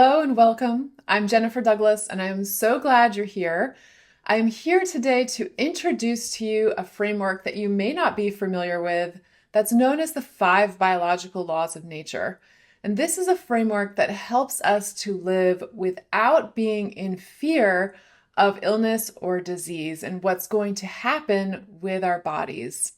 Hello and welcome. I'm Jennifer Douglas, and I'm so glad you're here. I'm here today to introduce to you a framework that you may not be familiar with that's known as the 5 biological laws of nature. And this is a framework that helps us to live without being in fear of illness or disease and what's going to happen with our bodies.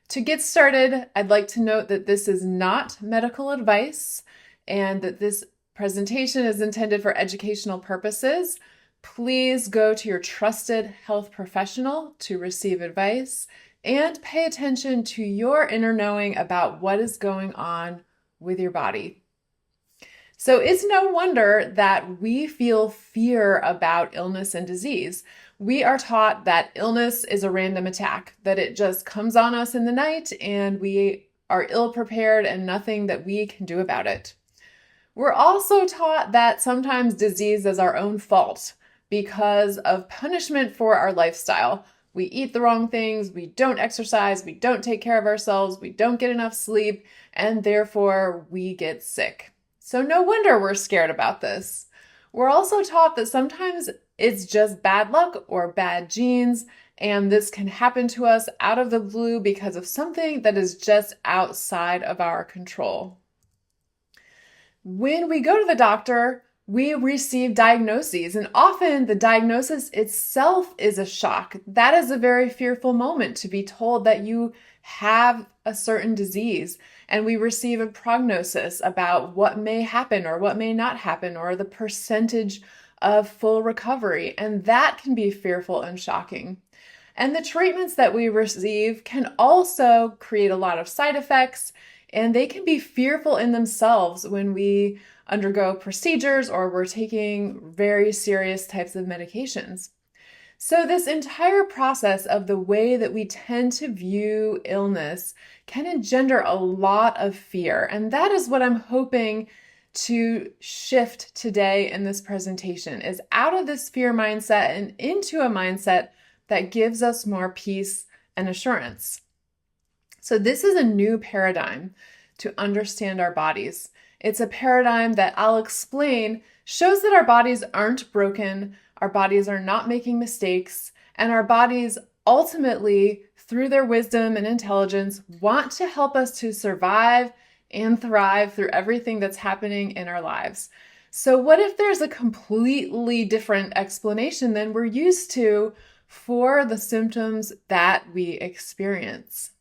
To get started, I'd like to note that this is not medical advice and that this presentation is intended for educational purposes. Please go to your trusted health professional to receive advice and pay attention to your inner knowing about what is going on with your body. So it's no wonder that we feel fear about illness and disease. We are taught that illness is a random attack, that it just comes on us in the night and we are ill prepared and nothing that we can do about it. We're also taught that sometimes disease is our own fault because of punishment for our lifestyle. We eat the wrong things, we don't exercise, we don't take care of ourselves, we don't get enough sleep, and therefore we get sick. So no wonder we're scared about this. We're also taught that sometimes it's just bad luck or bad genes, and this can happen to us out of the blue because of something that is just outside of our control. When we go to the doctor, we receive diagnoses, and often the diagnosis itself is a shock. That is a very fearful moment to be told that you have a certain disease, and we receive a prognosis about what may happen or what may not happen, or the percentage of full recovery, and that can be fearful and shocking. And the treatments that we receive can also create a lot of side effects, and they can be fearful in themselves when we undergo procedures or we're taking very serious types of medications. So this entire process of the way that we tend to view illness can engender a lot of fear. And that is what I'm hoping to shift today in this presentation, is out of this fear mindset and into a mindset that gives us more peace and assurance. So this is a new paradigm to understand our bodies. It's a paradigm that I'll explain shows that our bodies aren't broken, our bodies are not making mistakes, and our bodies ultimately, through their wisdom and intelligence, want to help us to survive and thrive through everything that's happening in our lives. So what if there's a completely different explanation than we're used to for the symptoms that we experience?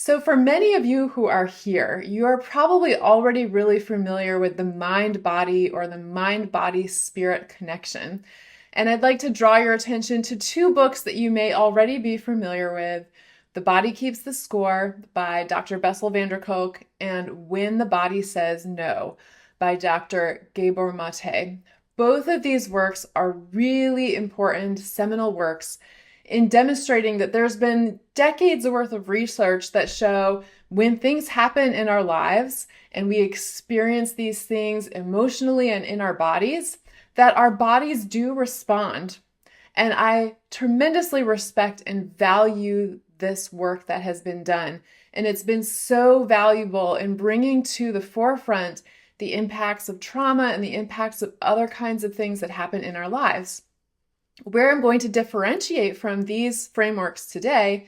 So for many of you who are here, you are probably already really familiar with the mind-body or the mind-body-spirit connection. And I'd like to draw your attention to 2 books that you may already be familiar with: The Body Keeps the Score by Dr. Bessel van der Kolk and When the Body Says No by Dr. Gabor Mate. Both of these works are really important seminal works in demonstrating that there's been decades worth of research that show when things happen in our lives and we experience these things emotionally and in our bodies, that our bodies do respond. And I tremendously respect and value this work that has been done. And it's been so valuable in bringing to the forefront the impacts of trauma and the impacts of other kinds of things that happen in our lives. Where I'm going to differentiate from these frameworks today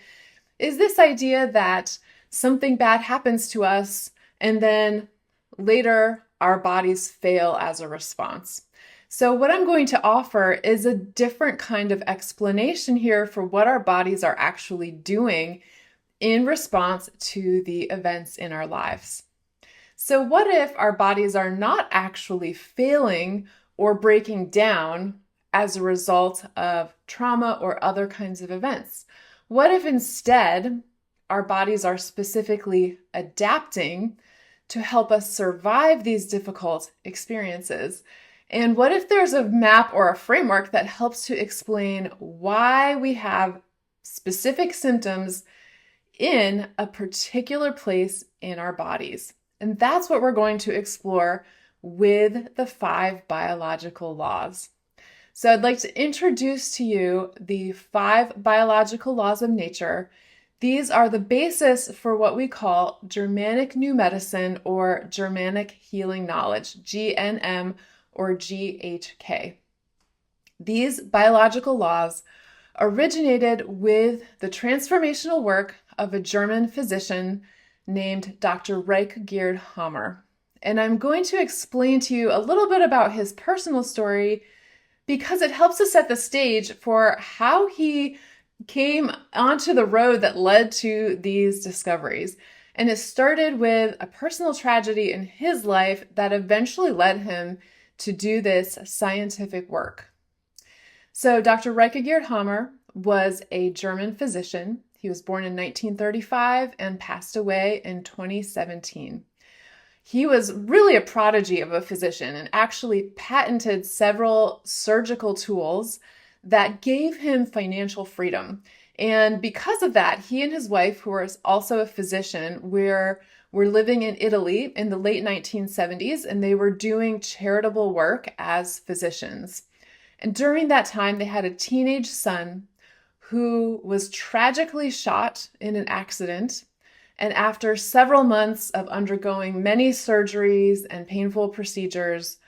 is this idea that something bad happens to us and then later our bodies fail as a response. So what I'm going to offer is a different kind of explanation here for what our bodies are actually doing in response to the events in our lives. So what if our bodies are not actually failing or breaking down as a result of trauma or other kinds of events? What if instead our bodies are specifically adapting to help us survive these difficult experiences? And what if there's a map or a framework that helps to explain why we have specific symptoms in a particular place in our bodies? And that's what we're going to explore with the 5 biological laws. So I'd like to introduce to you the 5 biological laws of nature. These are the basis for what we call Germanic New Medicine or Germanic Healing Knowledge, GNM or GHK. These biological laws originated with the transformational work of a German physician named Dr. Reich Gerd Hammer. And I'm going to explain to you a little bit about his personal story because it helps to set the stage for how he came onto the road that led to these discoveries. And it started with a personal tragedy in his life that eventually led him to do this scientific work. So Dr. Reich Gerd Hammer was a German physician. He was born in 1935 and passed away in 2017. He was really a prodigy of a physician and actually patented several surgical tools that gave him financial freedom. And because of that, he and his wife, who was also a physician, were living in Italy in the late 1970s, and they were doing charitable work as physicians. And during that time, they had a teenage son who was tragically shot in an accident. And after several months of undergoing many surgeries and painful procedures,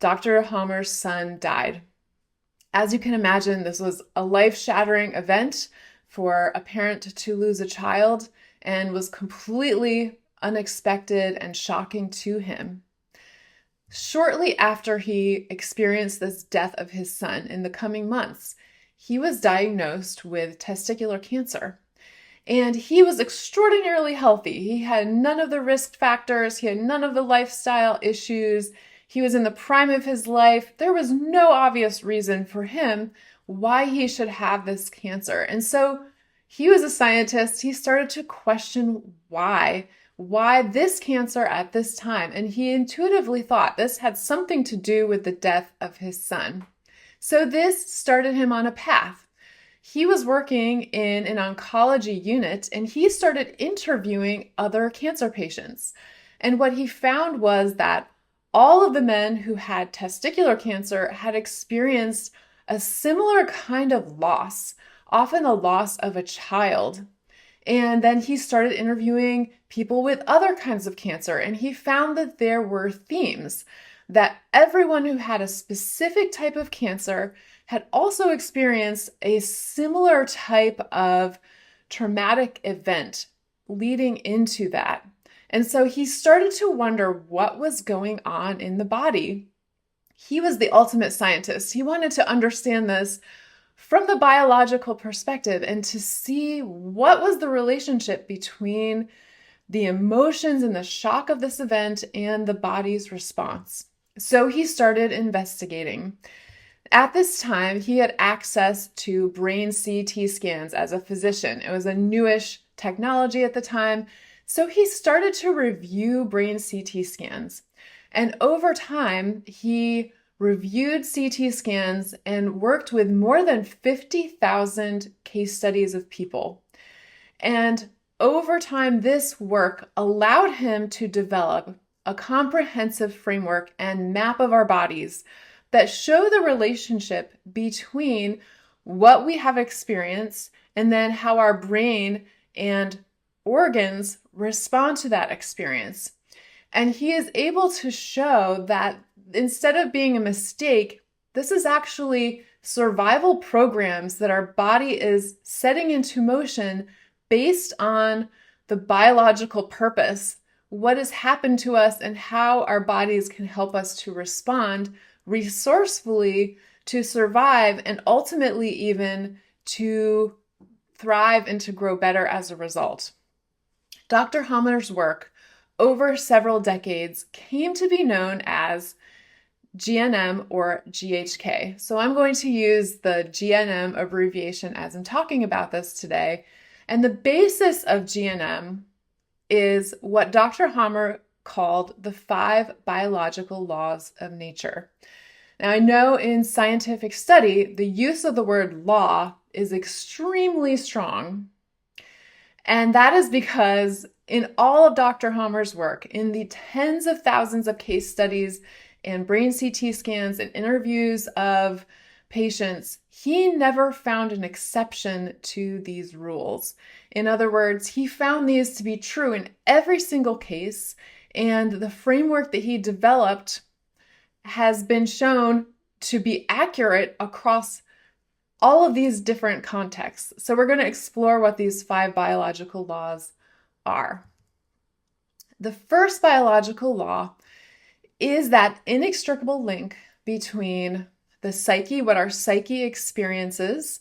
Dr. Hammer's son died. As you can imagine, this was a life-shattering event for a parent to lose a child and was completely unexpected and shocking to him. Shortly after he experienced this death of his son, in the coming months, he was diagnosed with testicular cancer. And he was extraordinarily healthy. He had none of the risk factors. He had none of the lifestyle issues. He was in the prime of his life. There was no obvious reason for him why he should have this cancer. And so he was a scientist. He started to question why this cancer at this time. And he intuitively thought this had something to do with the death of his son. So this started him on a path. He was working in an oncology unit and he started interviewing other cancer patients. And what he found was that all of the men who had testicular cancer had experienced a similar kind of loss, often a loss of a child. And then he started interviewing people with other kinds of cancer, and he found that there were themes, that everyone who had a specific type of cancer had also experienced a similar type of traumatic event leading into that. And so he started to wonder what was going on in the body. He was the ultimate scientist. He wanted to understand this from the biological perspective and to see what was the relationship between the emotions and the shock of this event and the body's response. So he started investigating. At this time, he had access to brain CT scans as a physician. It was a newish technology at the time. So he started to review brain CT scans. And over time, he reviewed CT scans and worked with more than 50,000 case studies of people. And over time, this work allowed him to develop a comprehensive framework and map of our bodies that show the relationship between what we have experienced and then how our brain and organs respond to that experience. And he is able to show that instead of being a mistake, this is actually survival programs that our body is setting into motion based on the biological purpose, what has happened to us and how our bodies can help us to respond resourcefully to survive and ultimately even to thrive and to grow better as a result. Dr. Hammer's work over several decades came to be known as GNM or GHK. So I'm going to use the GNM abbreviation as I'm talking about this today. And the basis of GNM is what Dr. Hammer called the 5 biological laws of nature. Now, I know in scientific study, the use of the word law is extremely strong. And that is because in all of Dr. Hammer's work, in the tens of thousands of case studies and brain CT scans and interviews of patients, he never found an exception to these rules. In other words, he found these to be true in every single case, and the framework that he developed has been shown to be accurate across all of these different contexts. So we're going to explore what these 5 biological laws are. The first biological law is that inextricable link between the psyche, what our psyche experiences,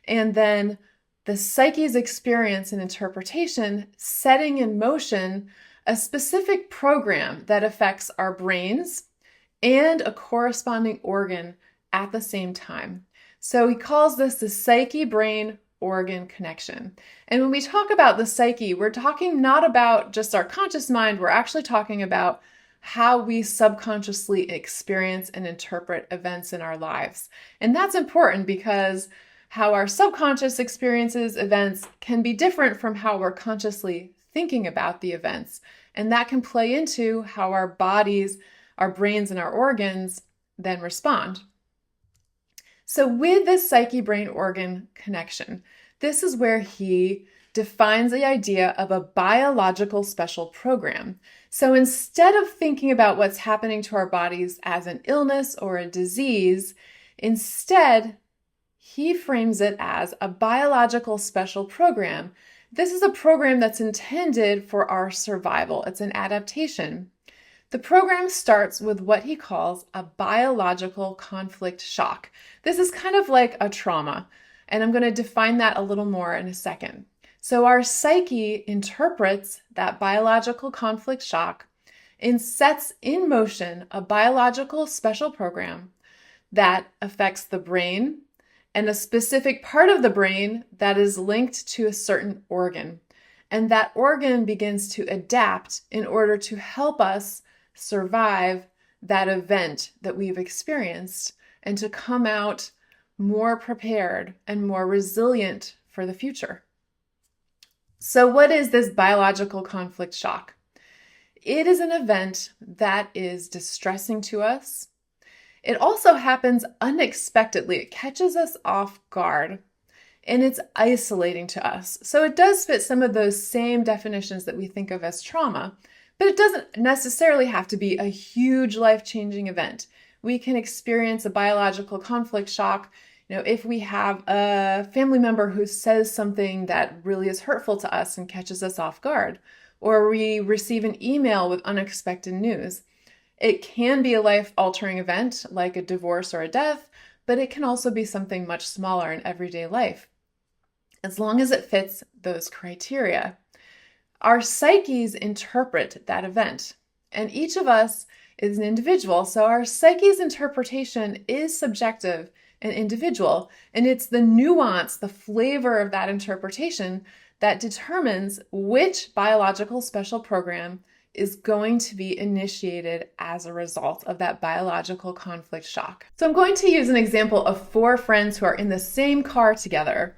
and then the psyche's experience and interpretation setting in motion a specific program that affects our brains and a corresponding organ at the same time. So he calls this the psyche-brain-organ connection. And when we talk about the psyche, we're talking not about just our conscious mind, we're actually talking about how we subconsciously experience and interpret events in our lives. And that's important because how our subconscious experiences events can be different from how we're consciously thinking about the events. And that can play into how our bodies, our brains, and our organs then respond. So with this psyche-brain-organ connection, this is where he defines the idea of a biological special program. So instead of thinking about what's happening to our bodies as an illness or a disease, instead, he frames it as a biological special program. This is a program that's intended for our survival. It's an adaptation. The program starts with what he calls a biological conflict shock. This is kind of like a trauma, and I'm going to define that a little more in a second. So our psyche interprets that biological conflict shock and sets in motion a biological special program that affects the brain and a specific part of the brain that is linked to a certain organ. And that organ begins to adapt in order to help us survive that event that we've experienced and to come out more prepared and more resilient for the future. So what is this biological conflict shock? It is an event that is distressing to us. It also happens unexpectedly. It catches us off guard, and it's isolating to us. So it does fit some of those same definitions that we think of as trauma, but it doesn't necessarily have to be a huge life-changing event. We can experience a biological conflict shock, if we have a family member who says something that really is hurtful to us and catches us off guard, or we receive an email with unexpected news. It can be a life-altering event like a divorce or a death, but it can also be something much smaller in everyday life, as long as it fits those criteria. Our psyches interpret that event, and each of us is an individual, so our psyche's interpretation is subjective and individual, and it's the nuance, the flavor of that interpretation that determines which biological special program is going to be initiated as a result of that biological conflict shock. So I'm going to use an example of 4 friends who are in the same car together,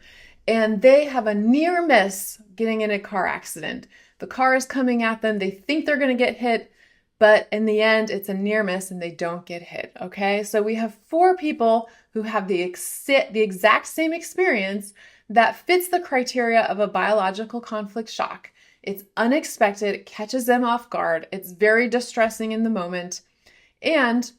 and they have a near miss getting in a car accident. The car is coming at them, they think they're going to get hit, but in the end, it's a near miss and they don't get hit, okay? So we have 4 people who have the exact same experience that fits the criteria of a biological conflict shock. It's unexpected, it catches them off guard, it's very distressing in the moment, and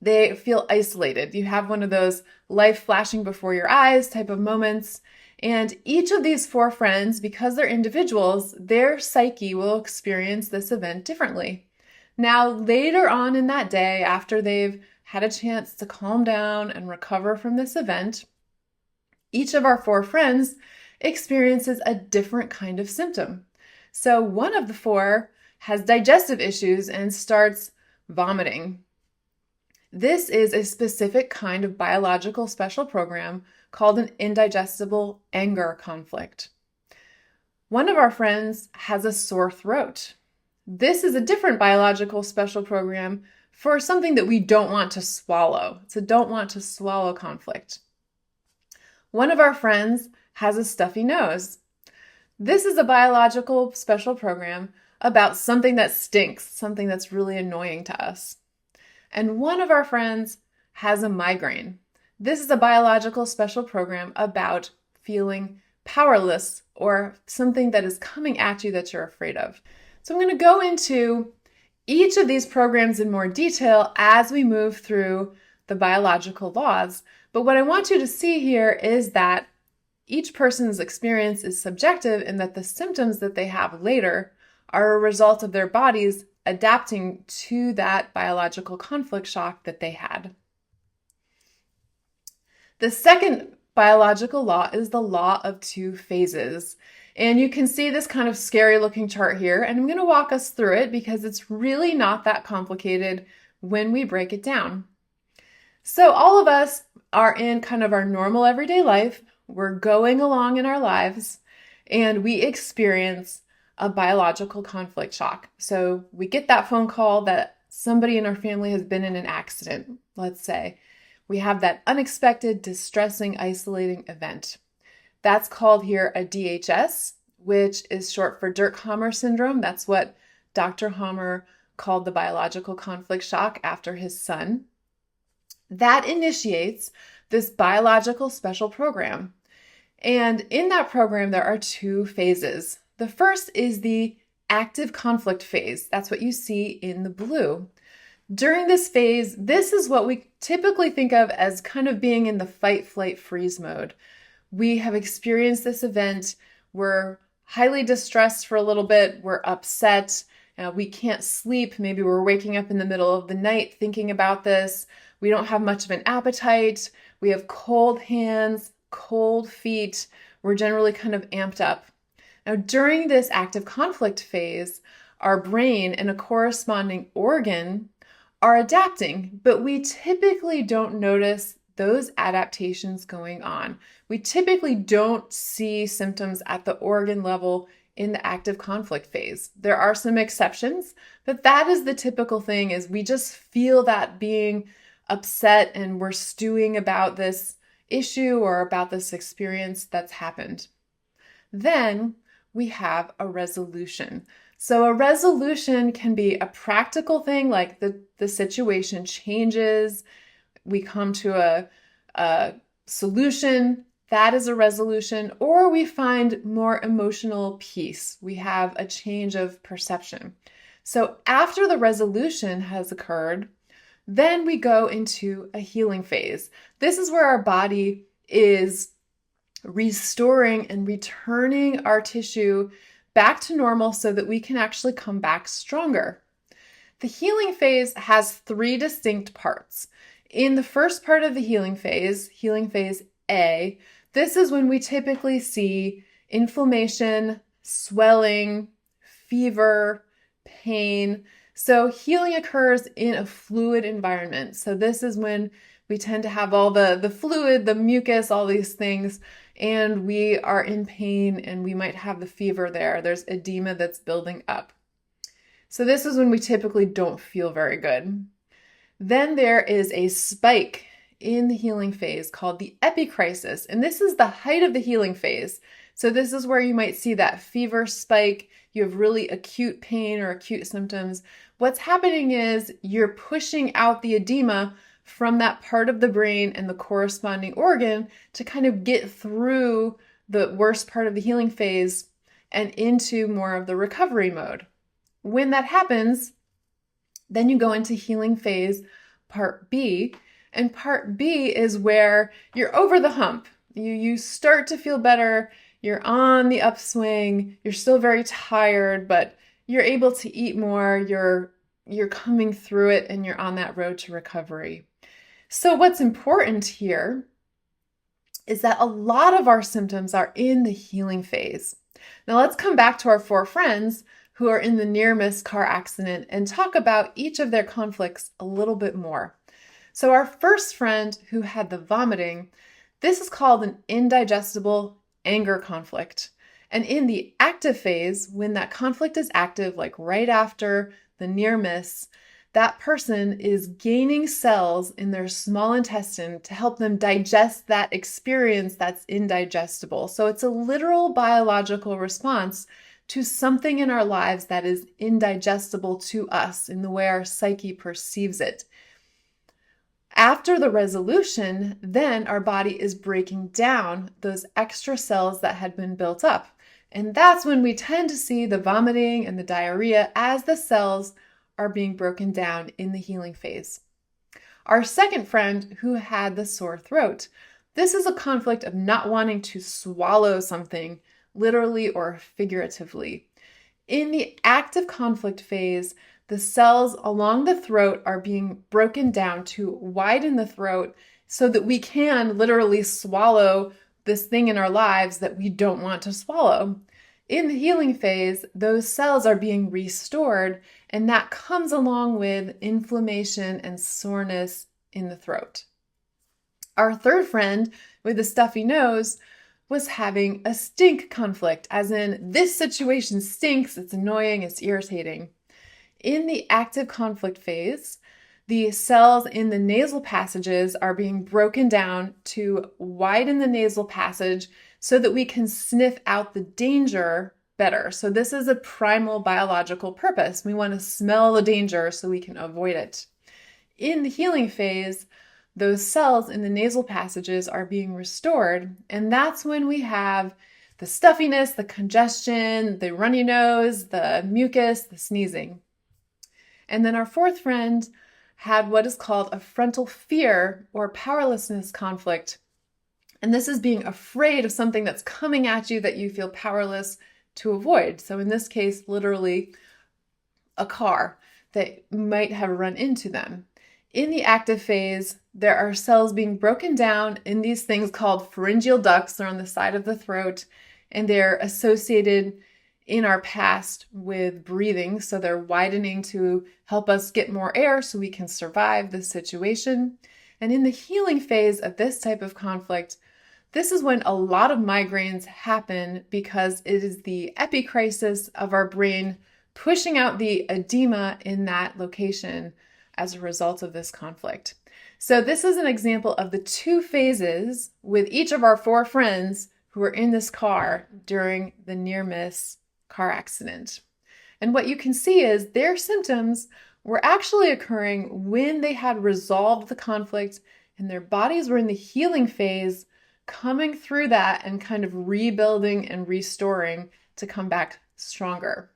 they feel isolated. You have one of those life flashing before your eyes type of moments. And each of these 4 friends, because they're individuals, their psyche will experience this event differently. Now, later on in that day, after they've had a chance to calm down and recover from this event, each of our 4 friends experiences a different kind of symptom. So one of the 4 has digestive issues and starts vomiting. This is a specific kind of biological special program called an indigestible anger conflict. One of our friends has a sore throat. This is a different biological special program for something that we don't want to swallow. It's a don't want to swallow conflict. One of our friends has a stuffy nose. This is a biological special program about something that stinks, something that's really annoying to us. And one of our friends has a migraine. This is a biological special program about feeling powerless or something that is coming at you that you're afraid of. So I'm going to go into each of these programs in more detail as we move through the biological laws. But what I want you to see here is that each person's experience is subjective and that the symptoms that they have later are a result of their bodies adapting to that biological conflict shock that they had. The second biological law is the law of two phases. And you can see this kind of scary looking chart here, and I'm going to walk us through it because it's really not that complicated when we break it down. So all of us are in kind of our normal everyday life. We're going along in our lives, and we experience a biological conflict shock. So we get that phone call that somebody in our family has been in an accident, let's say. We have that unexpected, distressing, isolating event. That's called here a DHS, which is short for Dirkhammer syndrome. That's what Dr. Hammer called the biological conflict shock after his son. That initiates this biological special program. And in that program, there are two phases. The first is the active conflict phase. That's what you see in the blue. During this phase, this is what we typically think of as kind of being in the fight, flight, freeze mode. We have experienced this event. We're highly distressed for a little bit. We're upset. We can't sleep. Maybe we're waking up in the middle of the night thinking about this. We don't have much of an appetite. We have cold hands, cold feet. We're generally kind of amped up. Now, during this active conflict phase, our brain and a corresponding organ are adapting, but we typically don't notice those adaptations going on. We typically don't see symptoms at the organ level in the active conflict phase. There are some exceptions, but that is the typical thing, is we just feel that being upset and we're stewing about this issue or about this experience that's happened. Then we have a resolution. So a resolution can be a practical thing, like the situation changes, we come to a solution, that is a resolution, or we find more emotional peace. We have a change of perception. So after the resolution has occurred, then we go into a healing phase. This is where our body is restoring and returning our tissue back to normal so that we can actually come back stronger. The healing phase has three distinct parts. In the first part of the healing phase A, this is when we typically see inflammation, swelling, fever, pain. So healing occurs in a fluid environment. So this is when we tend to have all the fluid, the mucus, all these things, and we are in pain and we might have the fever there. There's edema that's building up. So this is when we typically don't feel very good. Then there is a spike in the healing phase called the epicrisis, and this is the height of the healing phase. So this is where you might see that fever spike. You have really acute pain or acute symptoms. What's happening is you're pushing out the edema from that part of the brain and the corresponding organ to kind of get through the worst part of the healing phase and into more of the recovery mode. When that happens, then you go into healing phase part B, and part B is where you're over the hump. You start to feel better, you're on the upswing, you're still very tired, but you're able to eat more, you're coming through it, and you're on that road to recovery. So what's important here is that a lot of our symptoms are in the healing phase. Now let's come back to our four friends who are in the near-miss car accident and talk about each of their conflicts a little bit more. So our first friend who had the vomiting, this is called an indigestible anger conflict. And in the active phase, when that conflict is active, like right after the near miss, that person is gaining cells in their small intestine to help them digest that experience that's indigestible. So it's a literal biological response to something in our lives that is indigestible to us in the way our psyche perceives it. After the resolution, then our body is breaking down those extra cells that had been built up. And that's when we tend to see the vomiting and the diarrhea as the cells are being broken down in the healing phase. Our second friend who had the sore throat. This is a conflict of not wanting to swallow something, literally or figuratively. In the active conflict phase, the cells along the throat are being broken down to widen the throat so that we can literally swallow this thing in our lives that we don't want to swallow. In the healing phase, those cells are being restored, and that comes along with inflammation and soreness in the throat. Our third friend with the stuffy nose was having a stink conflict, as in this situation stinks, it's annoying, it's irritating. In the active conflict phase, the cells in the nasal passages are being broken down to widen the nasal passage so that we can sniff out the danger better. So this is a primal biological purpose. We want to smell the danger so we can avoid it. In the healing phase, those cells in the nasal passages are being restored, and that's when we have the stuffiness, the congestion, the runny nose, the mucus, the sneezing. And then our fourth friend had what is called a frontal fear or powerlessness conflict. And this is being afraid of something that's coming at you that you feel powerless to avoid. So in this case, literally a car that might have run into them. In the active phase, there are cells being broken down in these things called pharyngeal ducts. They're on the side of the throat, and they're associated in our past with breathing. So they're widening to help us get more air so we can survive this situation. And in the healing phase of this type of conflict, this is when a lot of migraines happen because it is the epicrisis of our brain pushing out the edema in that location as a result of this conflict. So this is an example of the two phases with each of our four friends who were in this car during the near-miss car accident. And what you can see is their symptoms were actually occurring when they had resolved the conflict and their bodies were in the healing phase, coming through that and kind of rebuilding and restoring to come back stronger.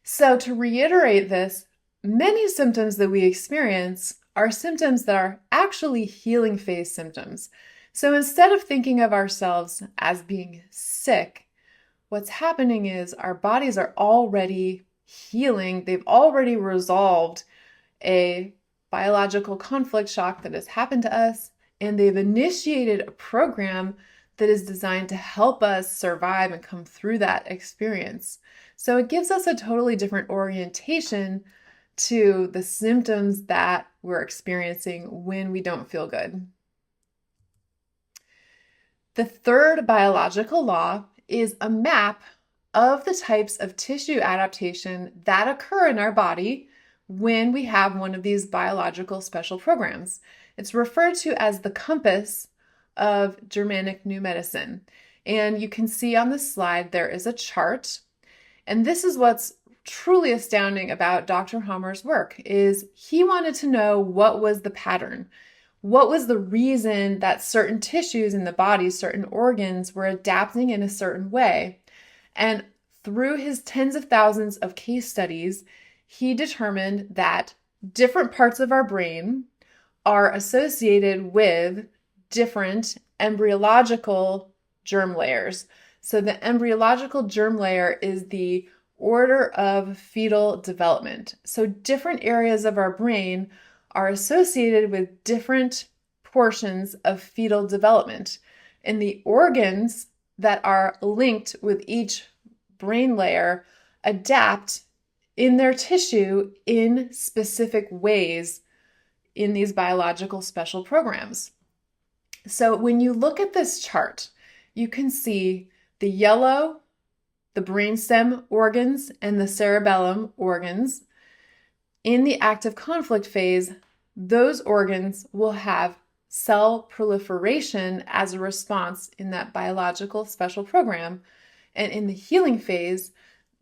So to reiterate this, many symptoms that we experience are symptoms that are actually healing phase symptoms. So instead of thinking of ourselves as being sick, what's happening is our bodies are already healing. They've already resolved a biological conflict shock that has happened to us, and they've initiated a program that is designed to help us survive and come through that experience. So it gives us a totally different orientation to the symptoms that we're experiencing when we don't feel good. The third biological law is a map of the types of tissue adaptation that occur in our body when we have one of these biological special programs. It's referred to as the compass of Germanic New Medicine. And you can see on the slide there is a chart. And this is what's truly astounding about Dr. Hammer's work is he wanted to know what was the pattern. What was the reason that certain tissues in the body, certain organs were adapting in a certain way? And through his tens of thousands of case studies, he determined that different parts of our brain are associated with different embryological germ layers. So the embryological germ layer is the order of fetal development. So different areas of our brain are associated with different portions of fetal development. And the organs that are linked with each brain layer adapt in their tissue in specific ways in these biological special programs. So when you look at this chart, you can see the yellow, the brainstem organs, and the cerebellum organs. In the active conflict phase, those organs will have cell proliferation as a response in that biological special program. And in the healing phase,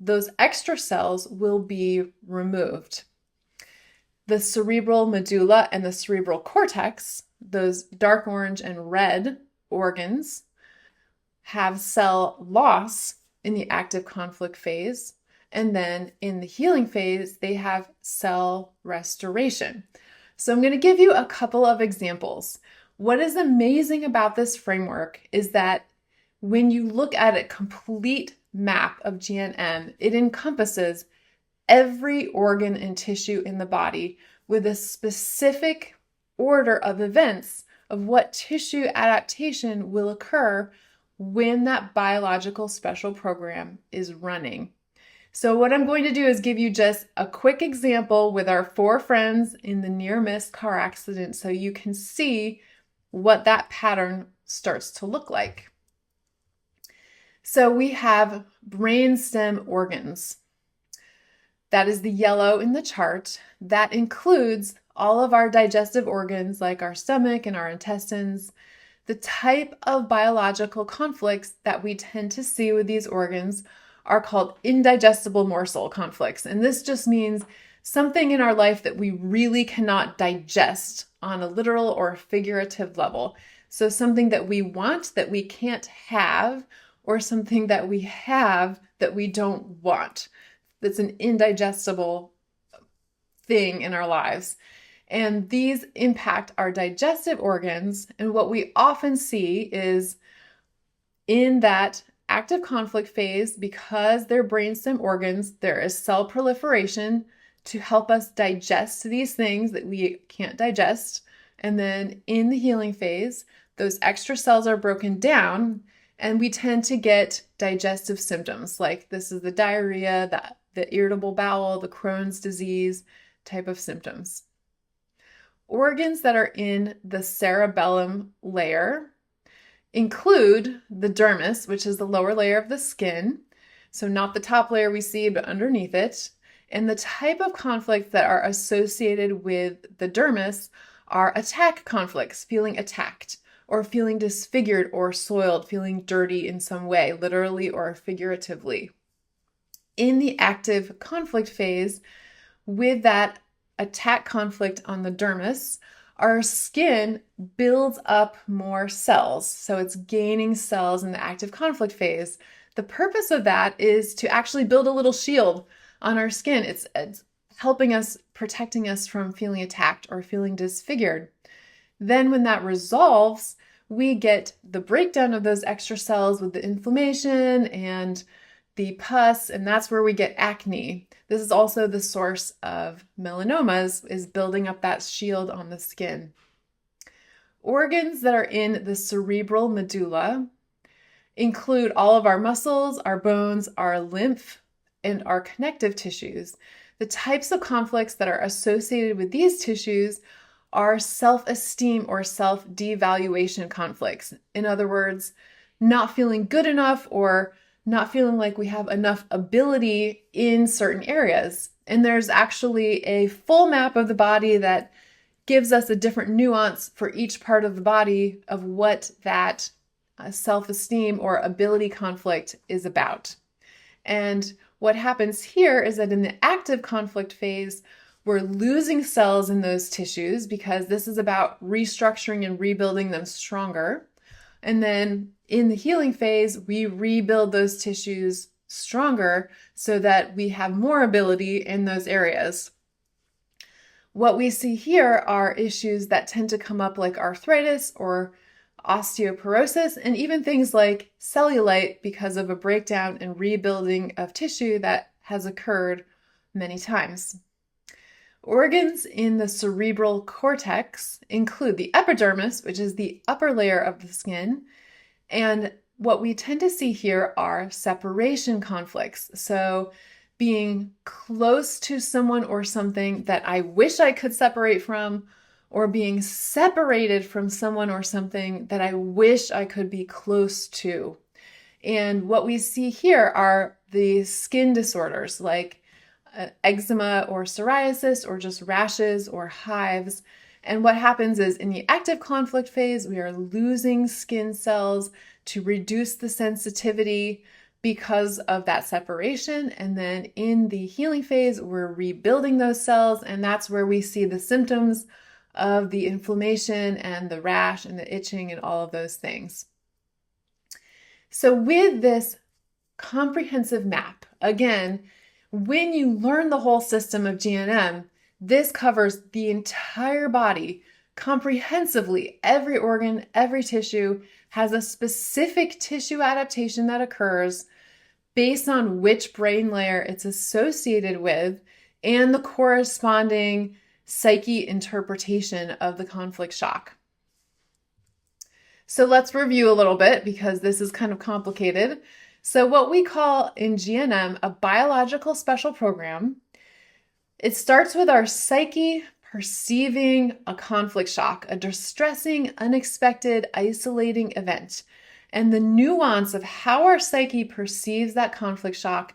those extra cells will be removed. The cerebral medulla and the cerebral cortex, those dark orange and red organs, have cell loss in the active conflict phase. And then in the healing phase, they have cell restoration. So I'm going to give you a couple of examples. What is amazing about this framework is that when you look at a complete map of GNM, it encompasses every organ and tissue in the body with a specific order of events of what tissue adaptation will occur when that biological special program is running. So what I'm going to do is give you just a quick example with our 4 friends in the near-miss car accident so you can see what that pattern starts to look like. So we have brainstem organs. That is the yellow in the chart. That includes all of our digestive organs like our stomach and our intestines. The type of biological conflicts that we tend to see with these organs are called indigestible morsel conflicts. And this just means something in our life that we really cannot digest on a literal or figurative level. So something that we want that we can't have, or something that we have that we don't want. That's an indigestible thing in our lives. And these impact our digestive organs. And what we often see is in that active conflict phase, because they're brainstem organs, there is cell proliferation to help us digest these things that we can't digest. And then in the healing phase, those extra cells are broken down and we tend to get digestive symptoms like this is the diarrhea, the irritable bowel, the Crohn's disease type of symptoms. Organs that are in the cerebellum layer include the dermis, which is the lower layer of the skin. So not the top layer we see, but underneath it. And the type of conflicts that are associated with the dermis are attack conflicts, feeling attacked, or feeling disfigured or soiled, feeling dirty in some way, literally or figuratively. In the active conflict phase, with that attack conflict on the dermis, our skin builds up more cells. So it's gaining cells in the active conflict phase. The purpose of that is to actually build a little shield on our skin. It's helping us, protecting us from feeling attacked or feeling disfigured. Then when that resolves, we get the breakdown of those extra cells with the inflammation and the pus, and that's where we get acne. This is also the source of melanomas, is building up that shield on the skin. Organs that are in the cerebral medulla include all of our muscles, our bones, our lymph, and our connective tissues. The types of conflicts that are associated with these tissues are self-esteem or self-devaluation conflicts. In other words, not feeling good enough or not feeling like we have enough ability in certain areas. And there's actually a full map of the body that gives us a different nuance for each part of the body of what that self-esteem or ability conflict is about. And what happens here is that in the active conflict phase, we're losing cells in those tissues because this is about restructuring and rebuilding them stronger. And then in the healing phase, we rebuild those tissues stronger so that we have more ability in those areas. What we see here are issues that tend to come up like arthritis or osteoporosis, and even things like cellulite because of a breakdown and rebuilding of tissue that has occurred many times. Organs in the cerebral cortex include the epidermis, which is the upper layer of the skin, and what we tend to see here are separation conflicts. So being close to someone or something that I wish I could separate from, or being separated from someone or something that I wish I could be close to. And what we see here are the skin disorders like eczema or psoriasis or just rashes or hives. And what happens is in the active conflict phase, we are losing skin cells to reduce the sensitivity because of that separation. And then in the healing phase, we're rebuilding those cells. And that's where we see the symptoms of the inflammation and the rash and the itching and all of those things. So with this comprehensive map, again, when you learn the whole system of GNM, this covers the entire body comprehensively. Every organ, every tissue has a specific tissue adaptation that occurs based on which brain layer it's associated with and the corresponding psyche interpretation of the conflict shock. So let's review a little bit because this is kind of complicated. So what we call in GNM a biological special program, it starts with our psyche perceiving a conflict shock, a distressing, unexpected, isolating event. And the nuance of how our psyche perceives that conflict shock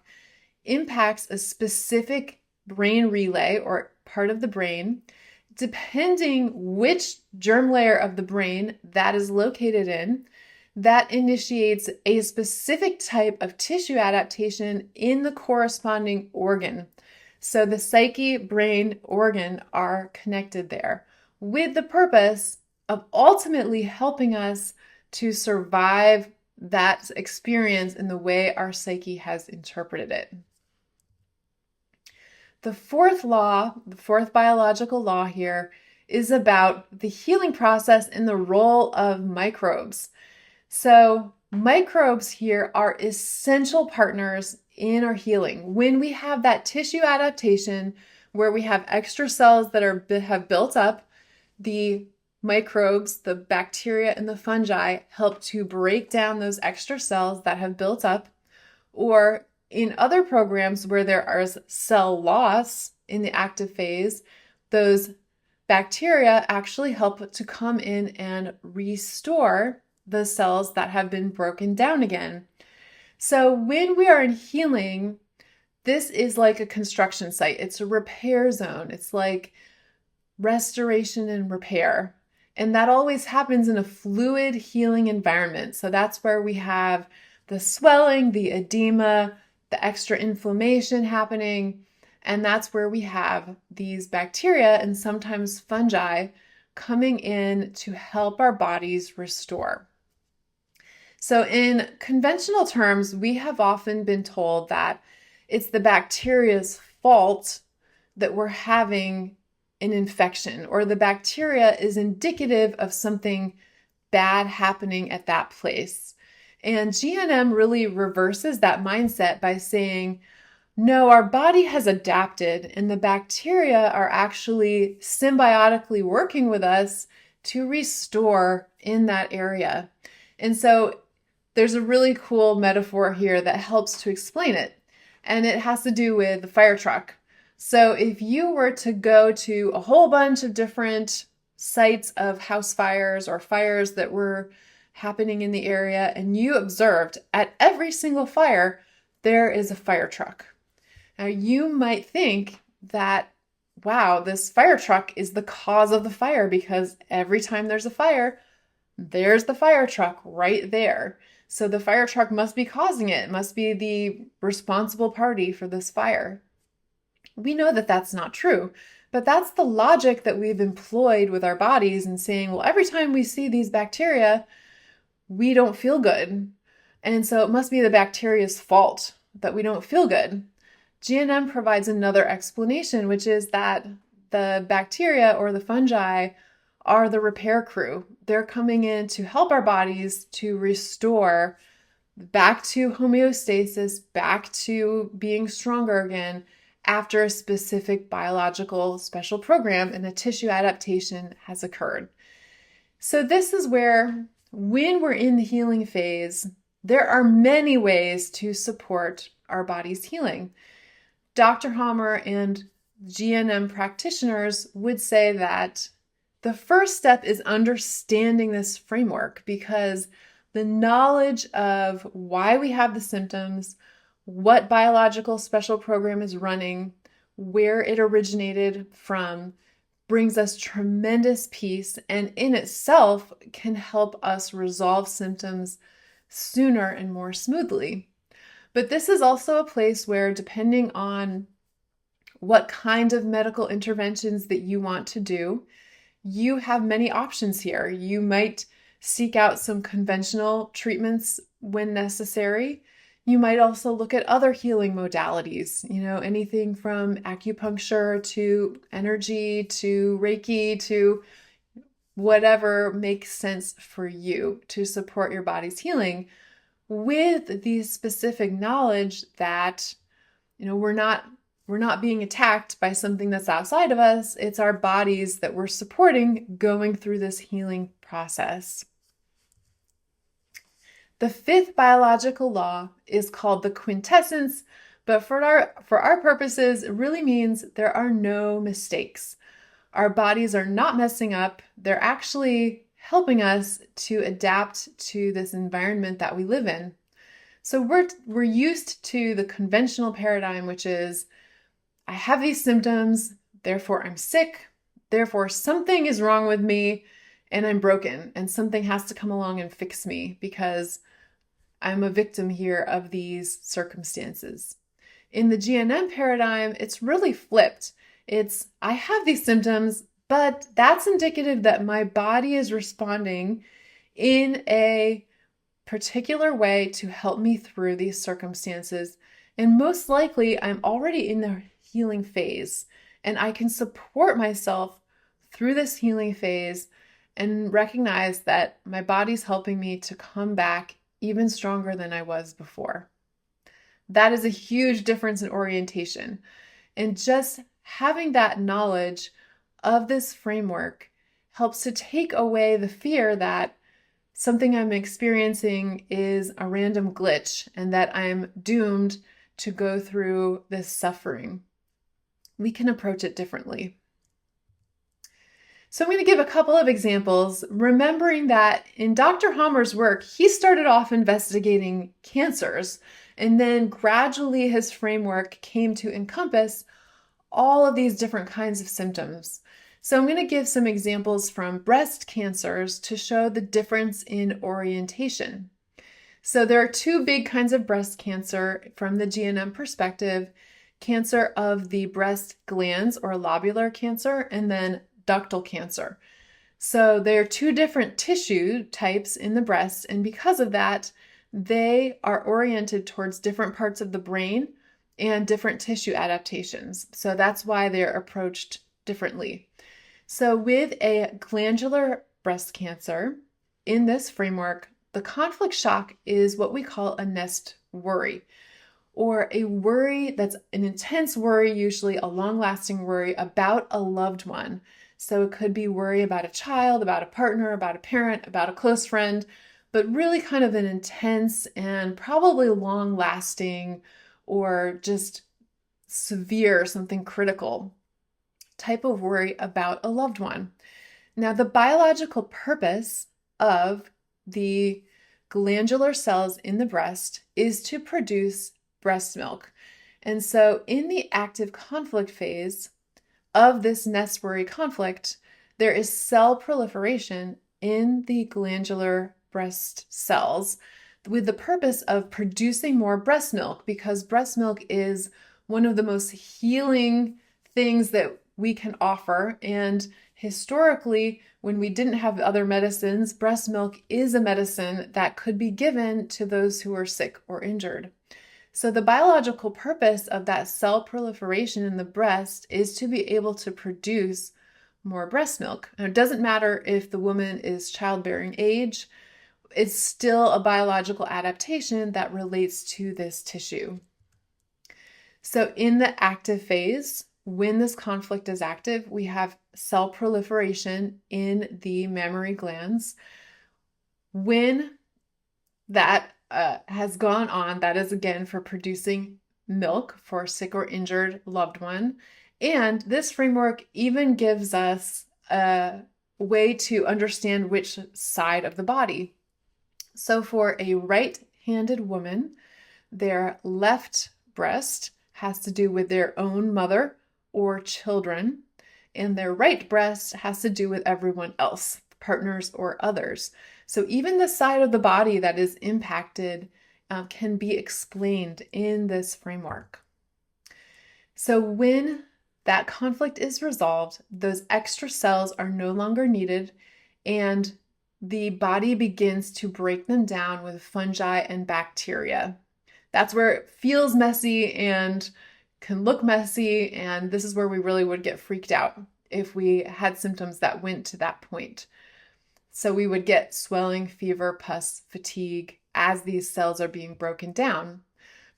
impacts a specific brain relay or part of the brain, depending which germ layer of the brain that is located in, that initiates a specific type of tissue adaptation in the corresponding organ. So the psyche, brain, organ are connected there with the purpose of ultimately helping us to survive that experience in the way our psyche has interpreted it. The fourth law, the fourth biological law here, is about the healing process and the role of microbes. So microbes here are essential partners in our healing. When we have that tissue adaptation where we have extra cells that have built up, the microbes, the bacteria and the fungi help to break down those extra cells that have built up. Or in other programs where there is cell loss in the active phase, those bacteria actually help to come in and restore the cells that have been broken down again. So when we are in healing, this is like a construction site. It's a repair zone. It's like restoration and repair. And that always happens in a fluid healing environment. So that's where we have the swelling, the edema, the extra inflammation happening. And that's where we have these bacteria and sometimes fungi coming in to help our bodies restore. So in conventional terms, we have often been told that it's the bacteria's fault that we're having an infection, or the bacteria is indicative of something bad happening at that place. And GNM really reverses that mindset by saying, no, our body has adapted and the bacteria are actually symbiotically working with us to restore in that area. And so there's a really cool metaphor here that helps to explain it. And it has to do with the fire truck. So if you were to go to a whole bunch of different sites of house fires or fires that were happening in the area, and you observed at every single fire, there is a fire truck. Now you might think that, wow, this fire truck is the cause of the fire because every time there's a fire, there's the fire truck right there. So the fire truck must be causing it. It must be the responsible party for this fire. We know that that's not true, but that's the logic that we've employed with our bodies and saying, well, every time we see these bacteria, we don't feel good. And so it must be the bacteria's fault that we don't feel good. GNM provides another explanation, which is that the bacteria or the fungi are the repair crew. They're coming in to help our bodies to restore back to homeostasis, back to being stronger again after a specific biological special program and a tissue adaptation has occurred. So this is where, when we're in the healing phase, there are many ways to support our body's healing. Dr. Hammer and GNM practitioners would say that the first step is understanding this framework, because the knowledge of why we have the symptoms, what biological special program is running, where it originated from, brings us tremendous peace and in itself can help us resolve symptoms sooner and more smoothly. But this is also a place where, depending on what kind of medical interventions that you want to do, you have many options here. You might seek out some conventional treatments when necessary. You might also look at other healing modalities, anything from acupuncture to energy to Reiki to whatever makes sense for you to support your body's healing, with the specific knowledge that, we're not being attacked by something that's outside of us. It's our bodies that we're supporting going through this healing process. The fifth biological law is called the quintessence, but for our purposes, it really means there are no mistakes. Our bodies are not messing up. They're actually helping us to adapt to this environment that we live in. So we're used to the conventional paradigm, which is, I have these symptoms, therefore I'm sick, therefore something is wrong with me and I'm broken and something has to come along and fix me because I'm a victim here of these circumstances. In the GNM paradigm, it's really flipped. It's, I have these symptoms, but that's indicative that my body is responding in a particular way to help me through these circumstances. And most likely, I'm already in the healing phase, and I can support myself through this healing phase and recognize that my body's helping me to come back even stronger than I was before. That is a huge difference in orientation. And just having that knowledge of this framework helps to take away the fear that something I'm experiencing is a random glitch and that I'm doomed to go through this suffering. We can approach it differently. So I'm going to give a couple of examples, remembering that in Dr. Hammer's work, he started off investigating cancers, and then gradually his framework came to encompass all of these different kinds of symptoms. So I'm going to give some examples from breast cancers to show the difference in orientation. So there are two big kinds of breast cancer from the GNM perspective: cancer of the breast glands or lobular cancer, and then ductal cancer. So there are two different tissue types in the breast, and because of that, they are oriented towards different parts of the brain and different tissue adaptations. So that's why they're approached differently. So with a glandular breast cancer, in this framework, the conflict shock is what we call a nest worry, or a worry that's an intense worry, usually a long-lasting worry about a loved one. So it could be worry about a child, about a partner, about a parent, about a close friend, but really kind of an intense and probably long-lasting or just severe, something critical type of worry about a loved one. Now, the biological purpose of the glandular cells in the breast is to produce breast milk. And so in the active conflict phase of this nest worry conflict, there is cell proliferation in the glandular breast cells with the purpose of producing more breast milk, because breast milk is one of the most healing things that we can offer. And historically, when we didn't have other medicines, breast milk is a medicine that could be given to those who are sick or injured. So the biological purpose of that cell proliferation in the breast is to be able to produce more breast milk. And it doesn't matter if the woman is childbearing age, it's still a biological adaptation that relates to this tissue. So in the active phase, when this conflict is active, we have cell proliferation in the mammary glands. When that has gone on, that is again for producing milk for a sick or injured loved one. And this framework even gives us a way to understand which side of the body. So for a right-handed woman, their left breast has to do with their own mother or children, and their right breast has to do with everyone else, partners or others. So even the side of the body that is impacted can be explained in this framework. So when that conflict is resolved, those extra cells are no longer needed, and the body begins to break them down with fungi and bacteria. That's where it feels messy and can look messy, and this is where we really would get freaked out if we had symptoms that went to that point. So we would get swelling, fever, pus, fatigue as these cells are being broken down.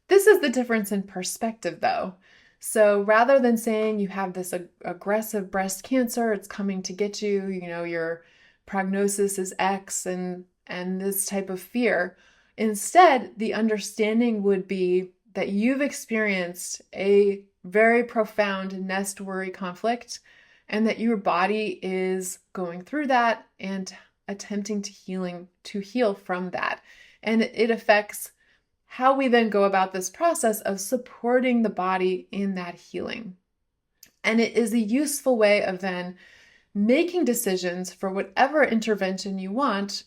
This is the difference in perspective, though. So rather than saying you have this aggressive breast cancer, it's coming to get you, your prognosis is X and this type of fear, instead, the understanding would be that you've experienced a very profound nest worry conflict and that your body is going through that and attempting to heal from that. And it affects how we then go about this process of supporting the body in that healing. And it is a useful way of then making decisions for whatever intervention you want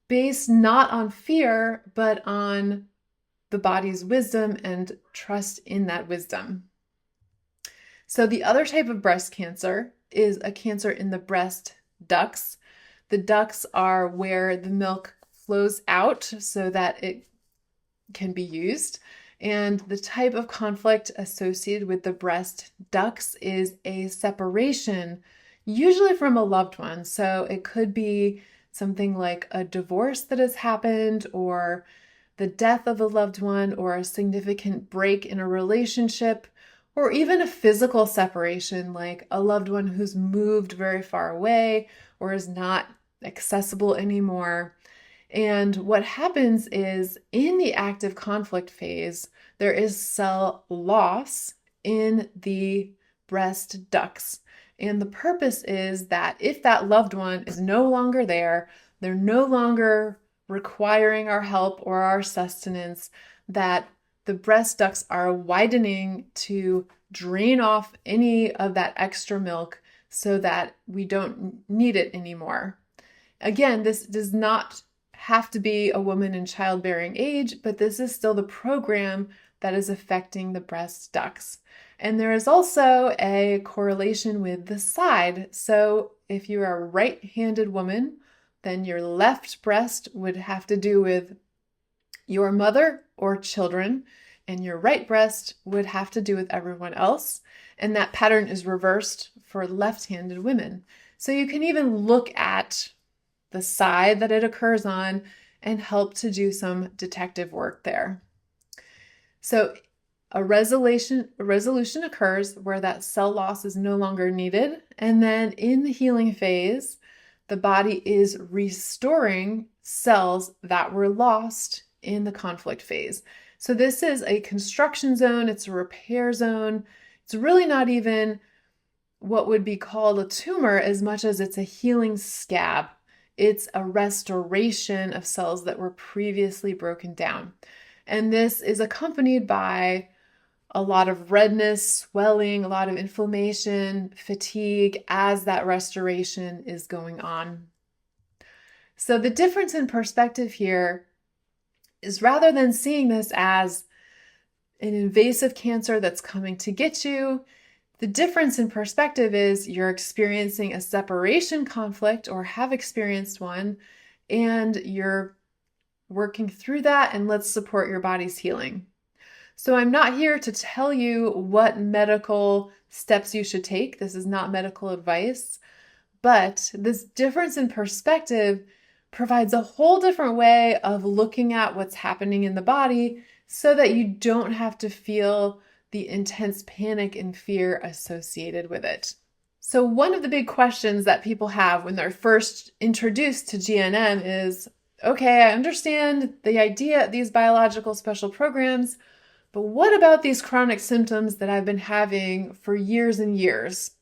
based not on fear, but on the body's wisdom and trust in that wisdom. So the other type of breast cancer is a cancer in the breast ducts. The ducts are where the milk flows out so that it can be used. And the type of conflict associated with the breast ducts is a separation, usually from a loved one. So it could be something like a divorce that has happened, or the death of a loved one, or a significant break in a relationship, or even a physical separation, like a loved one who's moved very far away or is not accessible anymore. And what happens is in the active conflict phase, there is cell loss in the breast ducts. And the purpose is that if that loved one is no longer there, they're no longer requiring our help or our sustenance, that the breast ducts are widening to drain off any of that extra milk so that we don't need it anymore. Again, this does not have to be a woman in childbearing age, but this is still the program that is affecting the breast ducts. And there is also a correlation with the side. So if you are a right-handed woman, then your left breast would have to do with your mother or children, and your right breast would have to do with everyone else. And that pattern is reversed for left-handed women. So you can even look at the side that it occurs on and help to do some detective work there. So a resolution occurs where that cell loss is no longer needed. And then in the healing phase, the body is restoring cells that were lost in the conflict phase. So this is a construction zone. It's a repair zone. It's really not even what would be called a tumor as much as it's a healing scab. It's a restoration of cells that were previously broken down. And this is accompanied by a lot of redness, swelling, a lot of inflammation, fatigue as that restoration is going on. So the difference in perspective here is rather than seeing this as an invasive cancer that's coming to get you, the difference in perspective is you're experiencing a separation conflict or have experienced one, and you're working through that, and let's support your body's healing. So I'm not here to tell you what medical steps you should take. This is not medical advice, but this difference in perspective provides a whole different way of looking at what's happening in the body so that you don't have to feel the intense panic and fear associated with it. So one of the big questions that people have when they're first introduced to GNM is, okay, I understand the idea of these biological special programs, but what about these chronic symptoms that I've been having for years and years?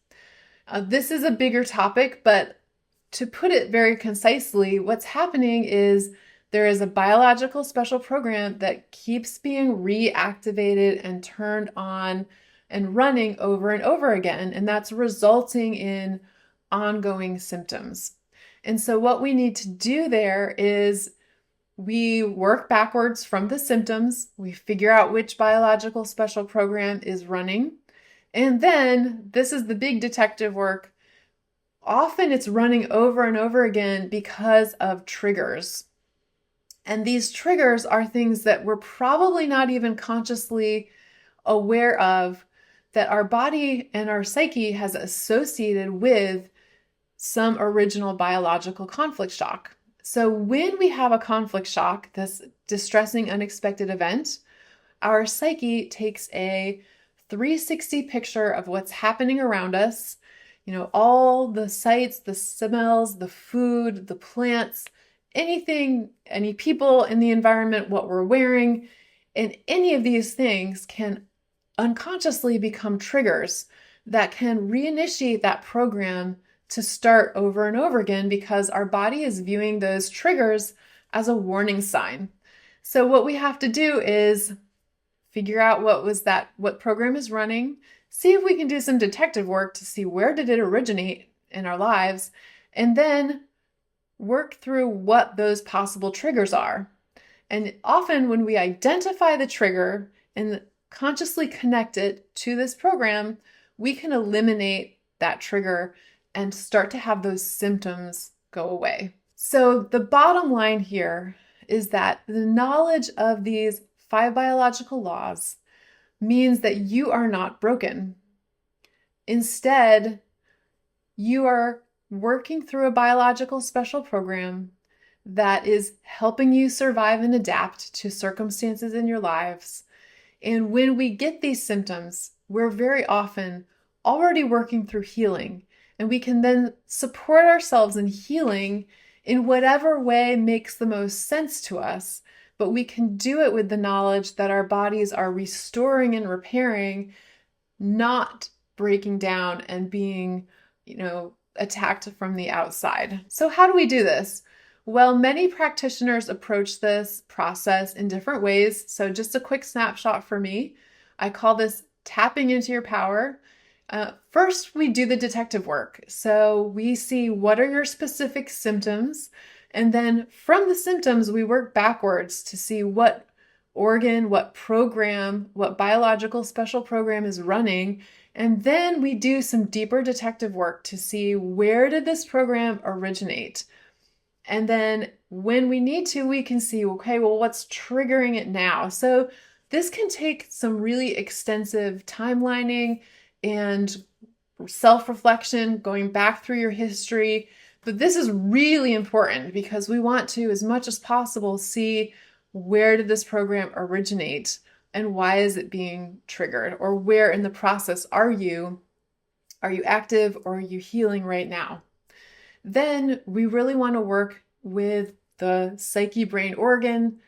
This is a bigger topic, but to put it very concisely, what's happening is there is a biological special program that keeps being reactivated and turned on and running over and over again, and that's resulting in ongoing symptoms. And so what we need to do there is We work backwards from the symptoms. We figure out which biological special program is running. And then this is the big detective work. Often it's running over and over again because of triggers. And these triggers are things that we're probably not even consciously aware of, that our body and our psyche has associated with some original biological conflict shock. So when we have a conflict shock, this distressing, unexpected event, our psyche takes a 360 picture of what's happening around us. All the sights, the smells, the food, the plants, anything, any people in the environment, what we're wearing, and any of these things can unconsciously become triggers that can reinitiate that program to start over and over again, because our body is viewing those triggers as a warning sign. So what we have to do is figure out what program is running, see if we can do some detective work to see where did it originate in our lives, and then work through what those possible triggers are. And often when we identify the trigger and consciously connect it to this program, we can eliminate that trigger and start to have those symptoms go away. So the bottom line here is that the knowledge of these 5 biological laws means that you are not broken. Instead, you are working through a biological special program that is helping you survive and adapt to circumstances in your lives. And when we get these symptoms, we're very often already working through healing, and we can then support ourselves in healing in whatever way makes the most sense to us. But we can do it with the knowledge that our bodies are restoring and repairing, not breaking down and being, attacked from the outside. So how do we do this? Well, many practitioners approach this process in different ways. So just a quick snapshot for me. I call this tapping into your power. First, we do the detective work. So we see what are your specific symptoms. And then from the symptoms, we work backwards to see what organ, what program, what biological special program is running. And then we do some deeper detective work to see where did this program originate. And then when we need to, we can see, okay, well, what's triggering it now? So this can take some really extensive timelining and self-reflection, going back through your history. But this is really important because we want to, as much as possible, see where did this program originate and why is it being triggered, or where in the process are you? Are you active or are you healing right now? Then we really want to work with the psyche, brain, organ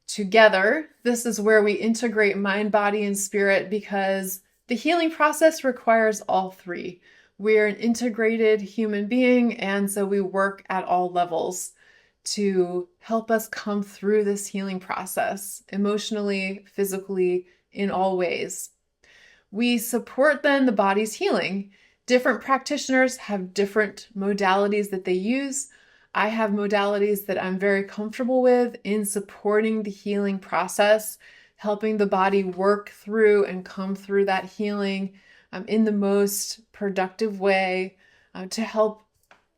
together. This is where we integrate mind, body, and spirit, because the healing process requires all 3. We're an integrated human being, and so we work at all levels to help us come through this healing process, emotionally, physically, in all ways. We support then the body's healing. Different practitioners have different modalities that they use. I have modalities that I'm very comfortable with in supporting the healing process, helping the body work through and come through that healing in the most productive way to help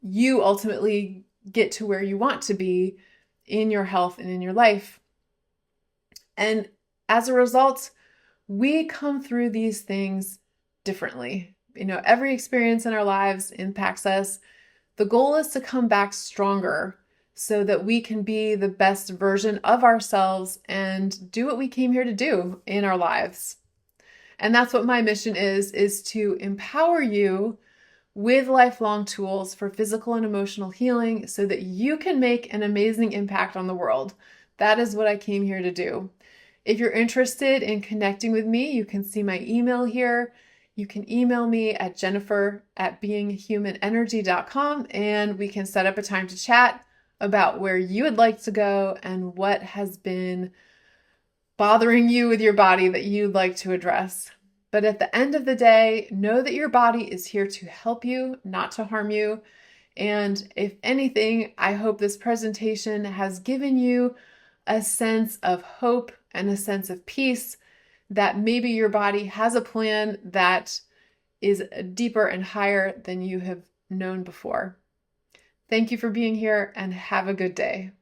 you ultimately get to where you want to be in your health and in your life. And as a result, we come through these things differently. Every experience in our lives impacts us. The goal is to come back stronger so that we can be the best version of ourselves and do what we came here to do in our lives. And that's what my mission is to empower you with lifelong tools for physical and emotional healing so that you can make an amazing impact on the world. That is what I came here to do. If you're interested in connecting with me, you can see my email here. You can email me at jennifer@beinghumanenergy.com, and we can set up a time to chat about where you would like to go and what has been bothering you with your body that you'd like to address. But at the end of the day, know that your body is here to help you, not to harm you. And if anything, I hope this presentation has given you a sense of hope and a sense of peace that maybe your body has a plan that is deeper and higher than you have known before. Thank you for being here and have a good day.